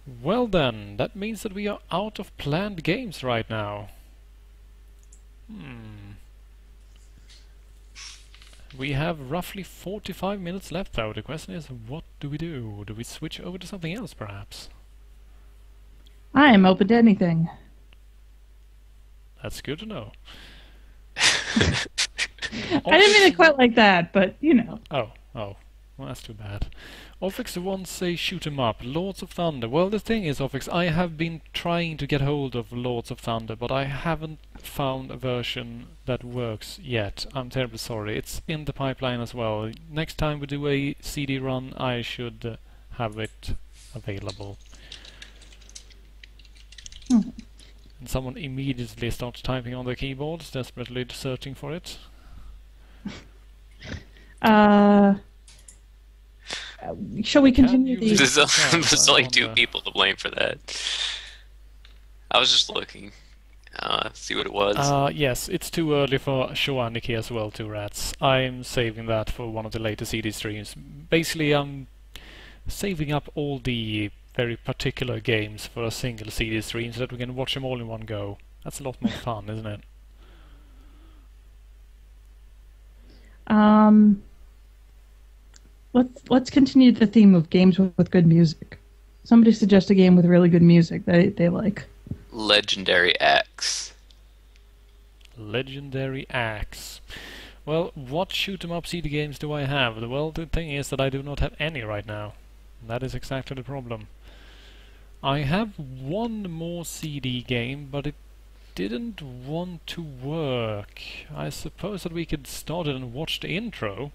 Well then, that means that we are out of planned games right now. We have roughly 45 minutes left though. The question is, what do we do? Do we switch over to something else perhaps? I am open to anything. That's good to know. I didn't mean it quite like that, but you know. Oh, well, that's too bad. Offix wants say shoot 'em up. Lords of Thunder. Well, the thing is, Offix, I have been trying to get hold of Lords of Thunder, but I haven't found a version that works yet. I'm terribly sorry. It's in the pipeline as well. Next time we do a CD run, I should have it available. Mhm. And someone immediately starts typing on their keyboards, desperately searching for it. Uh, shall we continue you- the? There's I only two wonder. people to blame for that. I was just looking, see what it was. Yes, it's too early for Show Anarchy as well, two rats. I'm saving that for one of the later CD streams. Basically, I'm saving up all the very particular games for a single CD stream so that we can watch them all in one go. That's a lot more fun, isn't it? Um, let's continue the theme of games with good music. Somebody suggest a game with really good music that they like. Legendary Axe. Legendary Axe. Well, what shoot 'em up CD games do I have? Well, the thing is that I do not have any right now. That is exactly the problem. I have one more CD game, but it didn't want to work. I suppose that we could start it and watch the intro,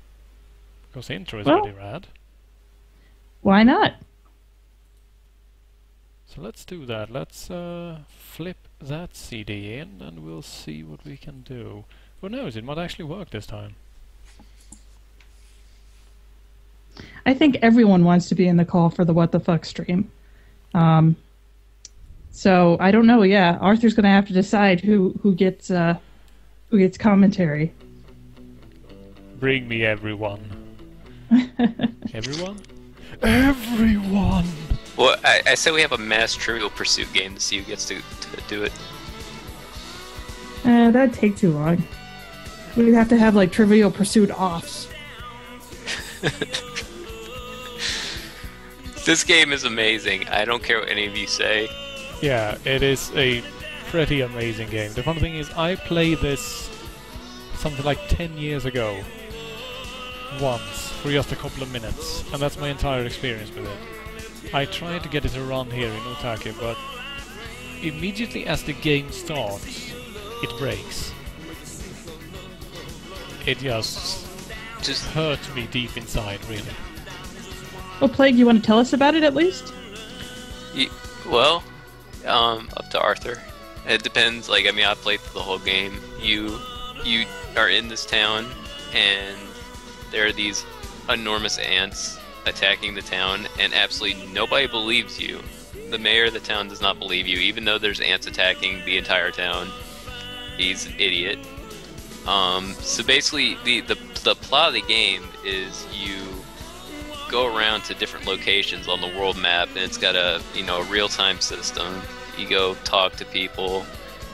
because the intro is Well- pretty rad. Why not? So let's do that. Let's flip that CD in and we'll see what we can do. Who knows, it might actually work this time. I think everyone wants to be in the call for the What the Fuck stream. So I don't know. Yeah, Arthur's going to have to decide who gets commentary. Bring me everyone. Everyone? Everyone! Well, I said we have a mass Trivial Pursuit game to see who gets to do it. That'd take too long. We'd have to have like Trivial Pursuit offs. This game is amazing. I don't care what any of you say. Yeah, it is a pretty amazing game. The funny thing is, I played this something like 10 years ago. Once, for just a couple of minutes. And that's my entire experience with it. I tried to get it to run here in Otake, but immediately as the game starts, it breaks. It just hurt me deep inside, really. Well, Plague, you want to tell us about it at least? Well, up to Arthur. It depends. Like, I mean, I played through the whole game. You are in this town, and there are these enormous ants attacking the town, and absolutely nobody believes you. The mayor of the town does not believe you, even though there's ants attacking the entire town. He's an idiot. So basically, the plot of the game is you go around to different locations on the world map, and it's got a real-time system. You go talk to people,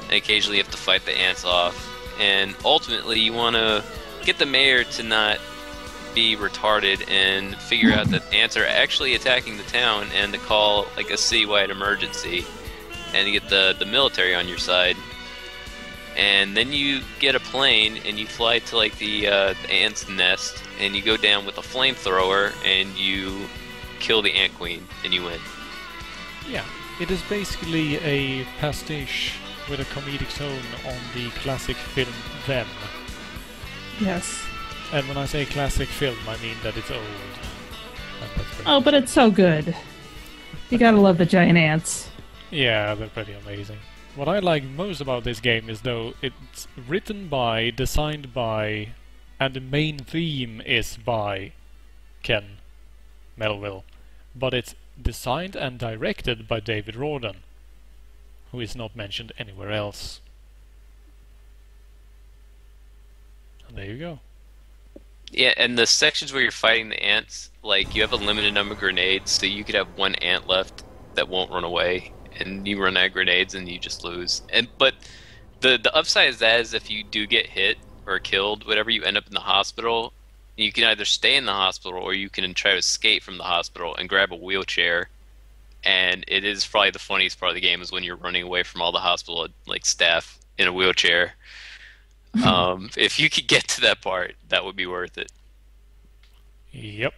and occasionally you have to fight the ants off. And ultimately, you want to get the mayor to not be retarded and figure out that ants are actually attacking the town, and to call like a citywide emergency, and to get the military on your side. And then you get a plane and you fly to like the ant's nest, and you go down with a flamethrower and you kill the ant queen and you win. Yeah, it is basically a pastiche with a comedic tone on the classic film Them. Yes. And when I say classic film, I mean that it's old. And that's pretty Oh, but it's so good. You gotta love the giant ants. Yeah, they're pretty amazing. What I like most about this game is though it's written by, designed by, and the main theme is by Ken Melville. But it's designed and directed by David Rawdon, who is not mentioned anywhere else. And there you go. Yeah, and the sections where you're fighting the ants, like, you have a limited number of grenades, so you could have one ant left that won't run away, and you run out of grenades and you just lose. But the upside is that is if you do get hit or killed, whatever, you end up in the hospital. You can either stay in the hospital or you can try to escape from the hospital and grab a wheelchair. And it is probably the funniest part of the game is when you're running away from all the hospital like staff in a wheelchair. If you could get to that part, that would be worth it. Yep.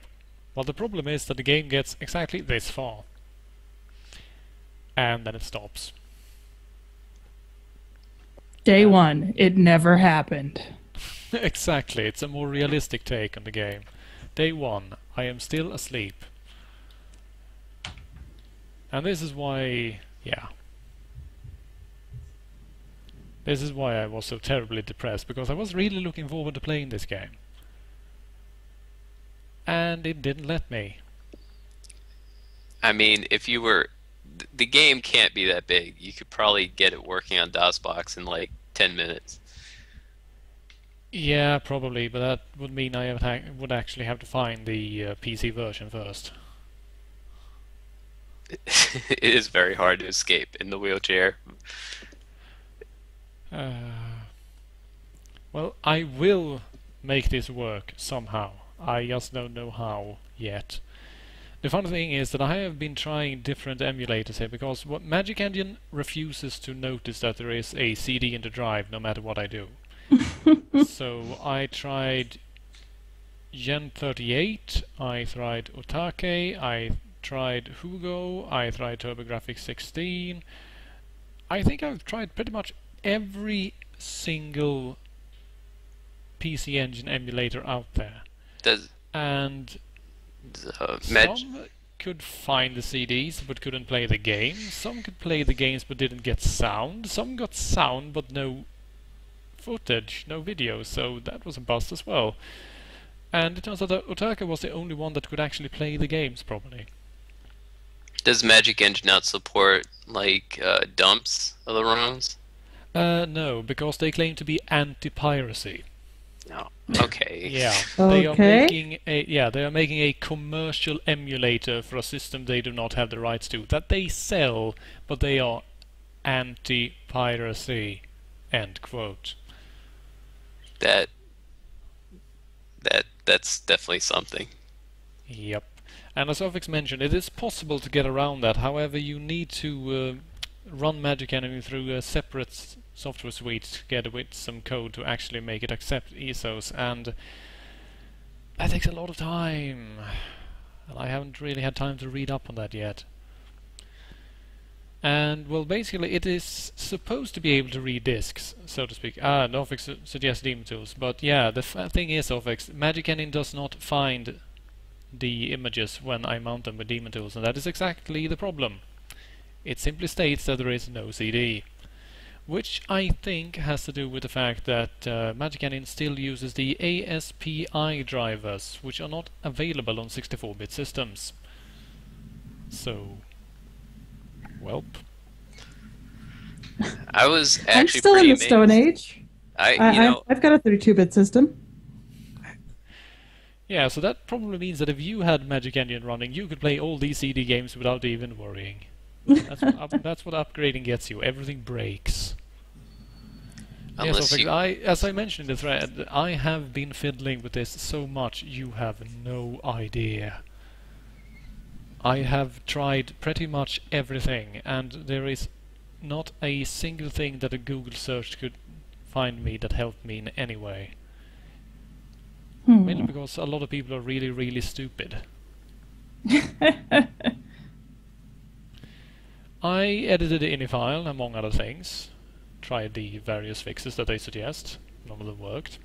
Well, the problem is that the game gets exactly this far. And then it stops. Day one, it never happened. Exactly, it's a more realistic take on the game. Day one, I am still asleep. And this is why, yeah. This is why I was so terribly depressed, because I was really looking forward to playing this game. And it didn't let me. I mean, if you were... The game can't be that big. You could probably get it working on DOSBox in like 10 minutes. Yeah, probably, but that would mean I would actually have to find the PC version first. It is very hard to escape in the wheelchair. Well, I will make this work somehow. I just don't know how yet. The funny thing is that I have been trying different emulators here, because what Magic Engine refuses to notice that there is a CD in the drive no matter what I do. So I tried Gen 38, I tried Otake, I tried Hugo, I tried TurboGrafx 16. I think I've tried pretty much every single PC Engine emulator out there. And some could find the CDs but couldn't play the games. Some could play the games but didn't get sound. Some got sound but no footage, no video, so that was a bust as well. And it turns out that Otaka was the only one that could actually play the games properly. Does Magic Engine not support like dumps of the ROMs? No, because they claim to be anti-piracy. No. Okay. Yeah. Okay. They are making a commercial emulator for a system they do not have the rights to, that they sell, but they are anti-piracy. End quote. That's definitely something. Yep. And as Ofix mentioned, it is possible to get around that. However, you need to run Magic Enemy through a separate software suite together with some code to actually make it accept ESOs, and that takes a lot of time. And I haven't really had time to read up on that yet. And, well, basically it is supposed to be able to read discs, so to speak. Ofix suggests Demon Tools, but yeah, the thing is, Ofix, Magic Engine does not find the images when I mount them with Demon Tools, and that is exactly the problem. It simply states that there is no CD. Which I think has to do with the fact that Magic Engine still uses the ASPI drivers, which are not available on 64-bit systems. So... welp. I was actually I'm still in pretty the Stone Age. I've got a 32-bit system. Yeah, so that probably means that if you had Magic Engine running, you could play all these CD games without even worrying. That's what upgrading gets you. Everything breaks. Unless yes, as I mentioned in the thread, I have been fiddling with this so much you have no idea. I have tried pretty much everything, and there is not a single thing that a Google search could find me that helped me in any way. Mainly because a lot of people are really, really stupid. I edited the ini file, among other things. Tried the various fixes that they suggest. None of them worked.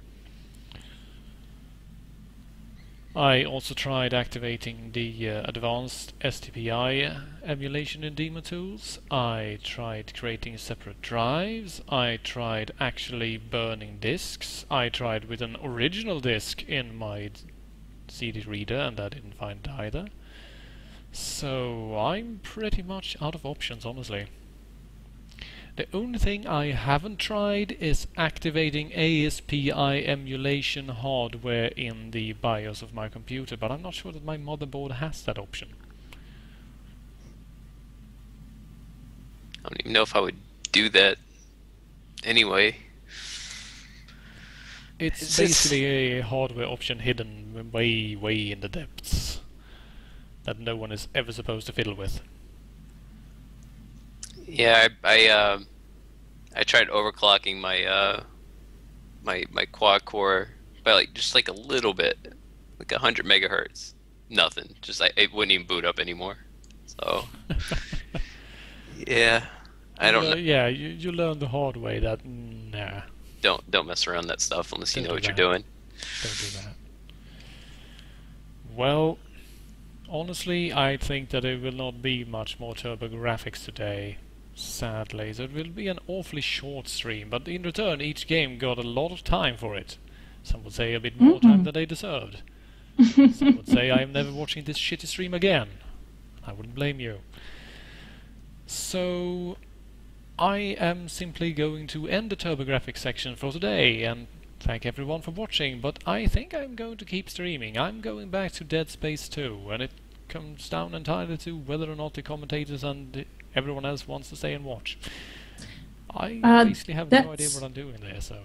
I also tried activating the advanced STPI emulation in Demon Tools. I tried creating separate drives. I tried actually burning disks. I tried with an original disk in my CD reader, and that didn't find it either. So I'm pretty much out of options, honestly. The only thing I haven't tried is activating ASPI emulation hardware in the BIOS of my computer, but I'm not sure that my motherboard has that option. I don't even know if I would do that anyway. It's It's basically a hardware option hidden way, way in the depths that no one is ever supposed to fiddle with. Yeah, I tried overclocking my my quad core by just like a little bit, like 100 megahertz. Nothing. Just it wouldn't even boot up anymore. So yeah, I don't know. Yeah, you learn the hard way that nah, Don't mess around that stuff unless you don't know do what you're that. doing. Don't do that. Well, honestly, I think that there will not be much more TurboGrafx today, sadly. So it will be an awfully short stream, but in return, each game got a lot of time for it. Some would say a bit more time than they deserved. Some would say I am never watching this shitty stream again. I wouldn't blame you. So I am simply going to end the TurboGrafx section for today and thank everyone for watching, but I think I'm going to keep streaming. I'm going back to Dead Space 2, and it comes down entirely to whether or not the commentators and everyone else wants to stay and watch. I basically have no idea what I'm doing there, so...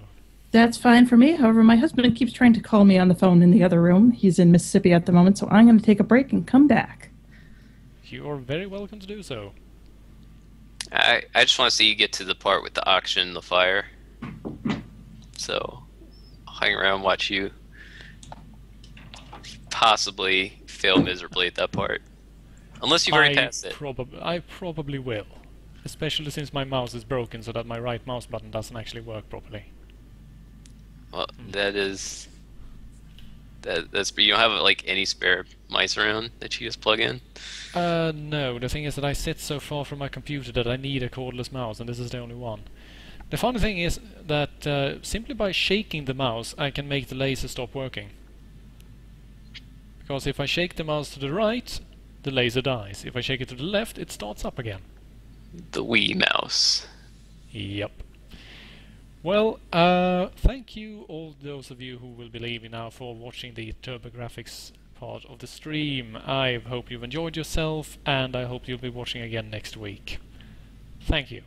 That's fine for me. However, my husband keeps trying to call me on the phone in the other room. He's in Mississippi at the moment, so I'm going to take a break and come back. You're very welcome to do so. I just want to see you get to the part with the oxygen and the fire. So I'll hang around, watch you possibly fail miserably at that part. Unless you've already passed it. I probably will. Especially since my mouse is broken so that my right mouse button doesn't actually work properly. Well, that's you don't have like any spare mice around that you just plug in? No, the thing is that I sit so far from my computer that I need a cordless mouse, and this is the only one. The funny thing is that simply by shaking the mouse I can make the laser stop working. Because if I shake the mouse to the right, the laser dies. If I shake it to the left, it starts up again. The Wii mouse. Yep. Well, thank you all those of you who will be leaving now for watching the TurboGrafx part of the stream. I hope you've enjoyed yourself, and I hope you'll be watching again next week. Thank you.